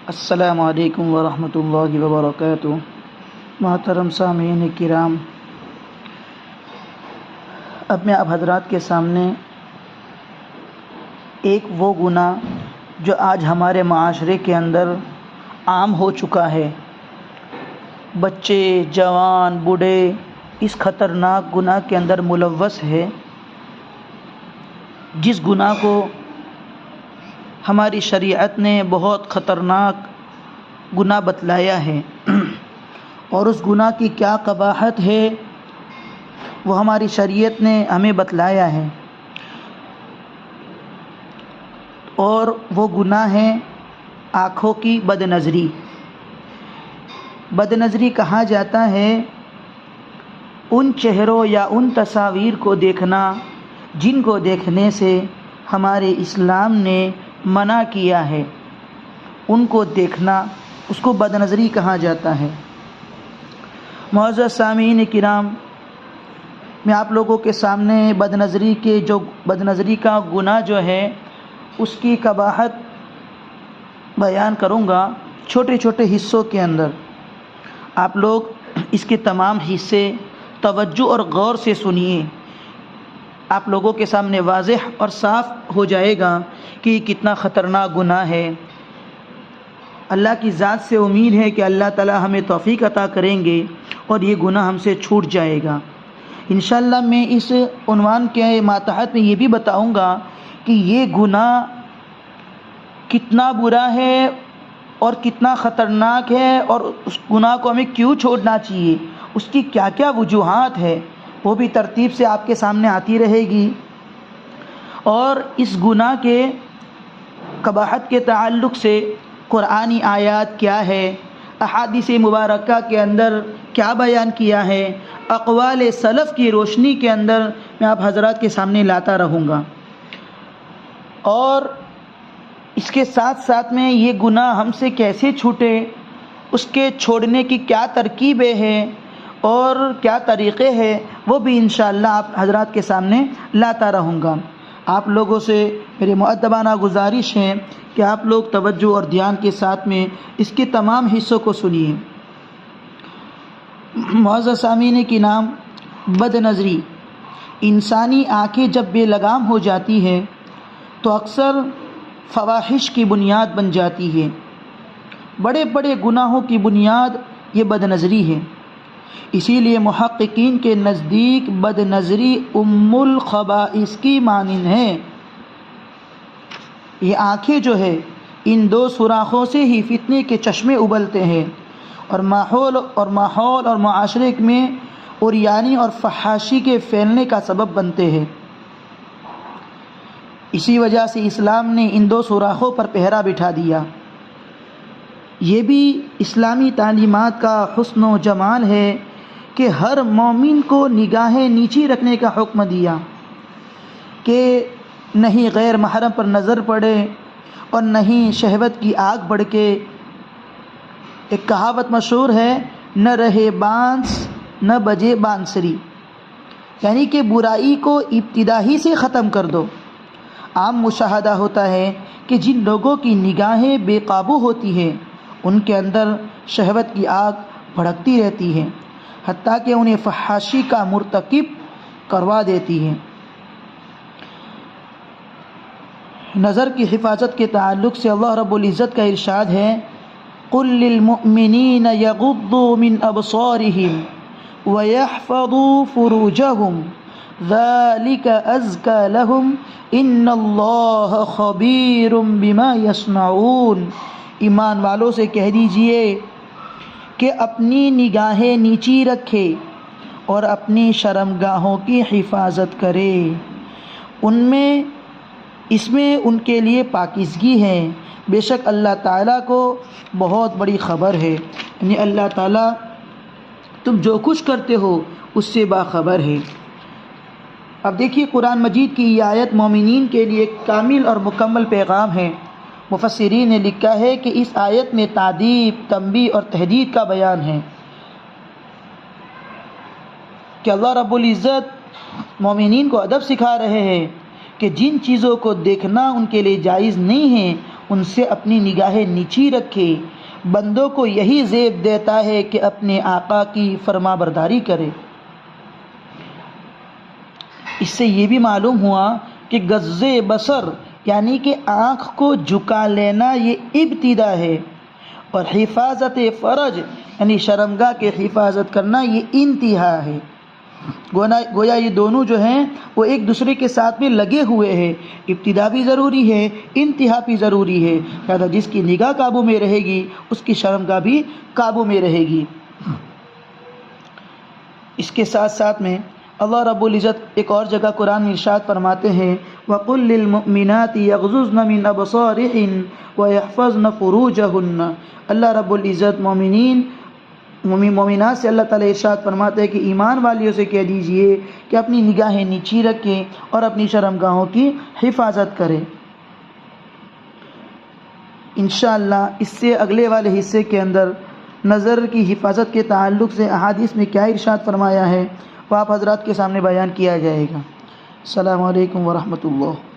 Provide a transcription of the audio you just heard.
السلام علیکم ورحمۃ اللہ وبرکاتہ۔ محترم سامعین کرام، اب میں آپ حضرات کے سامنے ایک وہ گناہ جو آج ہمارے معاشرے کے اندر عام ہو چکا ہے، بچے، جوان، بوڑھے اس خطرناک گناہ کے اندر ملوث ہے، جس گناہ کو ہماری شریعت نے بہت خطرناک گناہ بتلایا ہے، اور اس گناہ کی کیا قباحت ہے وہ ہماری شریعت نے ہمیں بتلایا ہے، اور وہ گناہ ہے آنکھوں کی بد نظری۔ بد نظری کہا جاتا ہے ان چہروں یا ان تصاویر کو دیکھنا جن کو دیکھنے سے ہمارے اسلام نے منع کیا ہے، ان کو دیکھنا، اس کو بد نظری کہا جاتا ہے۔ معزز سامعین کرام، میں آپ لوگوں کے سامنے بد نظری کا گناہ جو ہے اس کی قباحت بیان کروں گا چھوٹے چھوٹے حصوں کے اندر۔ آپ لوگ اس کے تمام حصے توجہ اور غور سے سنیے، آپ لوگوں کے سامنے واضح اور صاف ہو جائے گا کہ یہ کتنا خطرناک گناہ ہے۔ اللہ کی ذات سے امید ہے کہ اللہ تعالی ہمیں توفیق عطا کریں گے اور یہ گناہ ہم سے چھوٹ جائے گا انشاءاللہ۔ میں اس عنوان کے ماتحت میں یہ بھی بتاؤں گا کہ یہ گناہ کتنا برا ہے اور کتنا خطرناک ہے، اور اس گناہ کو ہمیں کیوں چھوڑنا چاہیے، اس کی کیا کیا وجوہات ہے، وہ بھی ترتیب سے آپ کے سامنے آتی رہے گی۔ اور اس گناہ کے قباحت کے تعلق سے قرآنی آیات کیا ہے، احادیث مبارکہ کے اندر کیا بیان کیا ہے، اقوال سلف کی روشنی کے اندر میں آپ حضرات کے سامنے لاتا رہوں گا، اور اس کے ساتھ ساتھ میں یہ گناہ ہم سے کیسے چھوٹے، اس کے چھوڑنے کی کیا ترکیبیں ہیں اور کیا طریقے ہیں، وہ بھی انشاءاللہ آپ حضرات کے سامنے لاتا رہوں گا۔ آپ لوگوں سے میری مؤدبانہ گزارش ہے کہ آپ لوگ توجہ اور دھیان کے ساتھ میں اس کے تمام حصوں کو سنیے۔ معزز سامعین کے نام، بد نظری، انسانی آنکھیں جب بے لگام ہو جاتی ہے تو اکثر فواحش کی بنیاد بن جاتی ہے۔ بڑے بڑے گناہوں کی بنیاد یہ بد نظری ہے۔ اسی لیے محققین کے نزدیک بد نظری ام الخبائث کی مانند ہے۔ یہ آنکھیں جو ہے، ان دو سوراخوں سے ہی فتنے کے چشمے ابلتے ہیں، اور ماحول اور معاشرے میں عریانی اور فحاشی کے پھیلنے کا سبب بنتے ہیں۔ اسی وجہ سے اسلام نے ان دو سوراخوں پر پہرا بٹھا دیا۔ یہ بھی اسلامی تعلیمات کا حسن و جمال ہے کہ ہر مومن کو نگاہیں نیچی رکھنے کا حکم دیا کہ نہیں غیر محرم پر نظر پڑے اور نہیں شہوت کی آگ بھڑکے۔ ایک کہاوت مشہور ہے، نہ رہے بانس نہ بجے بانسری، یعنی کہ برائی کو ابتدا ہی سے ختم کر دو۔ عام مشاہدہ ہوتا ہے کہ جن لوگوں کی نگاہیں بے قابو ہوتی ہیں ان کے اندر شہوت کی آگ بھڑکتی رہتی ہے، حتیٰ کہ انہیں فحاشی کا مرتکب کروا دیتی ہے۔ نظر کی حفاظت کے تعلق سے اللہ رب العزت کا ارشاد ہے، قُل لِّلْمُؤْمِنِينَ يَغُضُّوا مِنْ أَبْصَارِهِمْ وَيَحْفَظُوا فُرُوجَهُمْ ذَلِكَ أَزْكَىٰ لَهُمْ إِنَّ اللَّهَ خَبِيرٌ بِمَا يَصْنَعُونَ۔ ایمان والوں سے کہہ دیجئے کہ اپنی نگاہیں نیچی رکھے اور اپنی شرمگاہوں کی حفاظت کرے، اس میں ان کے لیے پاکیزگی ہے، بے شک اللہ تعالیٰ کو بہت بڑی خبر ہے، یعنی اللہ تعالیٰ تم جو کچھ کرتے ہو اس سے باخبر ہے۔ اب دیکھیے، قرآن مجید کی یہ آیت مومنین کے لیے کامل اور مکمل پیغام ہے۔ مفسرین نے لکھا ہے کہ اس آیت میں تعذیب، تنبیہ اور تحدید کا بیان ہے کہ اللہ رب العزت مومنین کو ادب سکھا رہے ہیں کہ جن چیزوں کو دیکھنا ان کے لیے جائز نہیں ہے ان سے اپنی نگاہیں نیچی رکھے، بندوں کو یہی زیب دیتا ہے کہ اپنے آقا کی فرما برداری کرے۔ اس سے یہ بھی معلوم ہوا کہ غض بصر یعنی کہ آنکھ کو جھکا لینا یہ ابتدا ہے، اور حفاظت فرج یعنی شرمگاہ کے حفاظت کرنا یہ انتہا ہے۔ گویا یہ دونوں جو ہیں وہ ایک دوسرے کے ساتھ میں لگے ہوئے ہیں، ابتدا بھی ضروری ہے، انتہا بھی ضروری ہے، لہذا جس کی نگاہ قابو میں رہے گی اس کی شرمگاہ بھی قابو میں رہے گی۔ اس کے ساتھ ساتھ میں اللہ رب العزت ایک اور جگہ قرآن میں ارشاد فرماتے ہیں وَقُلْ لِلْمُؤْمِنَاتِ يَغْضُضْنَ مِنْ أَبْصَارِهِنَّ وَيَحْفَظْنَ فُرُوجَهُنَّ۔ اللہ رب العزت مومنات سے اللہ تعالیٰ ارشاد فرماتے ہیں کہ ایمان والیوں سے کہہ دیجئے کہ اپنی نگاہیں نیچی رکھیں اور اپنی شرمگاہوں کی حفاظت کریں۔ انشاءاللہ اس سے اگلے والے حصے کے اندر نظر کی حفاظت کے تعلق سے احادیث میں کیا ارشاد فرمایا ہے وہ آپ حضرات کے سامنے بیان کیا جائے گا۔ السلام علیکم ورحمۃ اللہ۔